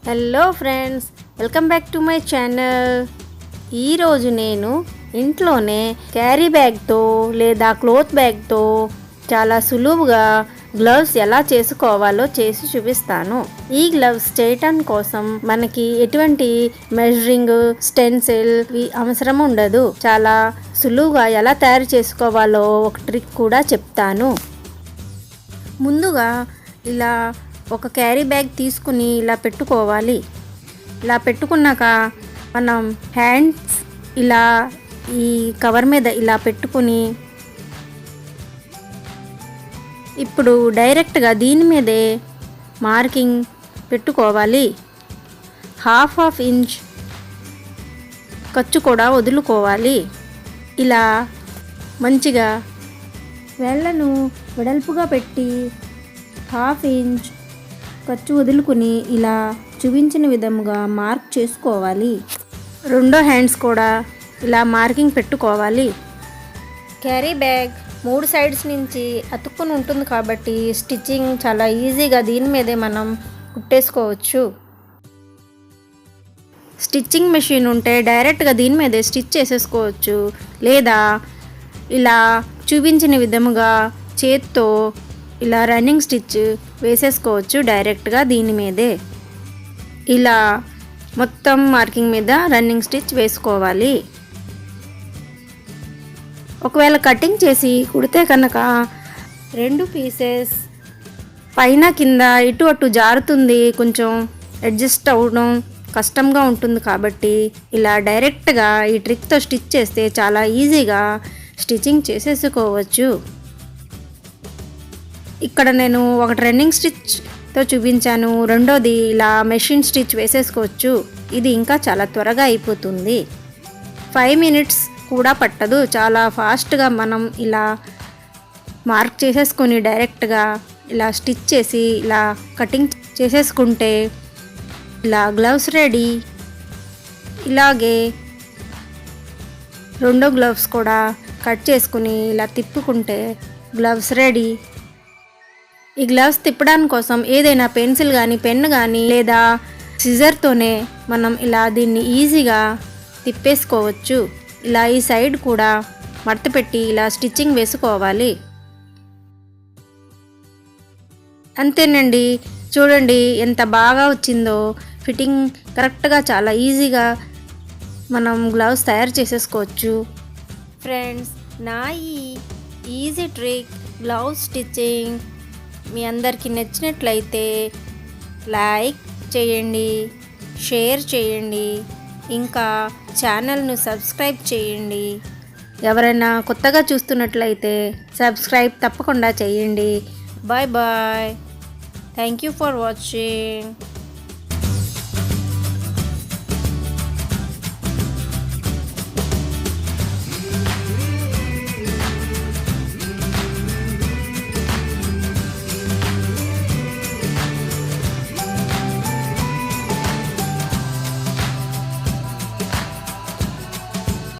Hello friends, welcome back to my channel. ఈరోజు నేను ఇంట్లోనే క్యారీ బ్యాగ్తో లేదా క్లోత్ బ్యాగ్తో చాలా సులువుగా గ్లవ్స్ ఎలా చేసుకోవాలో చేసి చూపిస్తాను. ఈ గ్లవ్స్ చేయటం కోసం మనకి ఎటువంటి మెజరింగ్ స్టెన్సిల్ అవసరం ఉండదు. చాలా సులువుగా ఎలా తయారు చేసుకోవాలో ఒక ట్రిక్ కూడా చెప్తాను. ముందుగా ఇలా ఒక క్యారీ బ్యాగ్ తీసుకుని ఇలా పెట్టుకోవాలి. ఇలా పెట్టుకున్నాక మనం హ్యాండ్స్ ఇలా ఈ కవర్ మీద ఇలా పెట్టుకుని ఇప్పుడు డైరెక్ట్గా దీని మీదే మార్కింగ్ పెట్టుకోవాలి. హాఫ్ ఇంచ్ ఖర్చు కూడా వదులుకోవాలి. ఇలా మంచిగా వేళ్ళను వెడల్పుగా పెట్టి హాఫ్ ఇంచ్ ఖర్చు వదులుకుని ఇలా చూపించిన విధముగా మార్క్ చేసుకోవాలి. రెండో హ్యాండ్స్ కూడా ఇలా మార్కింగ్ పెట్టుకోవాలి. క్యారీ బ్యాగ్ 3 సైడ్స్ నుంచి అతుక్కుని ఉంటుంది కాబట్టి స్టిచ్చింగ్ చాలా ఈజీగా దీని మీదే మనం కుట్టేసుకోవచ్చు. స్టిచ్చింగ్ మెషిన్ ఉంటే డైరెక్ట్గా దీని మీదే స్టిచ్ చేసేసుకోవచ్చు. లేదా ఇలా చూపించిన విధముగా చేత్తో ఇలా రన్నింగ్ స్టిచ్ వేసేసుకోవచ్చు డైరెక్ట్గా దీని మీదే. ఇలా మొత్తం మార్కింగ్ మీద రన్నింగ్ స్టిచ్ వేసుకోవాలి. ఒకవేళ కటింగ్ చేసి కుడితే కనుక 2 పీసెస్ పైన కింద ఇటు అటు జారుతుంది, కొంచెం అడ్జస్ట్ అవ్వడం కష్టంగా ఉంటుంది. కాబట్టి ఇలా డైరెక్ట్గా ఈ ట్రిక్తో స్టిచ్ చేస్తే చాలా ఈజీగా స్టిచ్చింగ్ చేసేసుకోవచ్చు. ఇక్కడ నేను ఒకటి రన్నింగ్ స్టిచ్తో చూపించాను, రెండోది ఇలా మెషిన్ స్టిచ్ వేసేసుకోవచ్చు. ఇది ఇంకా చాలా త్వరగా అయిపోతుంది. 5 మినిట్స్ కూడా పట్టదు. చాలా ఫాస్ట్గా మనం ఇలా మార్క్ చేసేసుకొని డైరెక్ట్గా ఇలా స్టిచ్ చేసి ఇలా కటింగ్ చేసేసుకుంటే ఇలా గ్లవ్స్ రెడీ. ఇలాగే రెండో గ్లవ్స్ కూడా కట్ చేసుకుని ఇలా తిప్పుకుంటే గ్లవ్స్ రెడీ. ఈ గ్లవ్స్ తిప్పడానికి కోసం ఏదైనా పెన్సిల్ కానీ పెన్ కానీ లేదా సిజర్తోనే మనం ఇలా దీన్ని ఈజీగా తిప్పేసుకోవచ్చు. ఇలా ఈ సైడ్ కూడా మడత పెట్టి ఇలా స్టిచ్చింగ్ వేసుకోవాలి. అంతేనండి, చూడండి ఎంత బాగా వచ్చిందో. ఫిట్టింగ్ కరెక్ట్గా చాలా ఈజీగా మనం గ్లవ్స్ తయారు చేసేసుకోవచ్చు. ఫ్రెండ్స్, నా ఈ ఈజీ ట్రిక్ గ్లవ్స్ స్టిచ్చింగ్ మీ అందరికీ నచ్చినట్లయితే లైక్ చేయండి, షేర్ చేయండి, ఇంకా ఛానల్ను సబ్స్క్రైబ్ చేయండి. ఎవరైనా కొత్తగా చూస్తున్నట్లయితే సబ్స్క్రైబ్ తప్పకుండా చేయండి. Bye bye. Thank you for watching.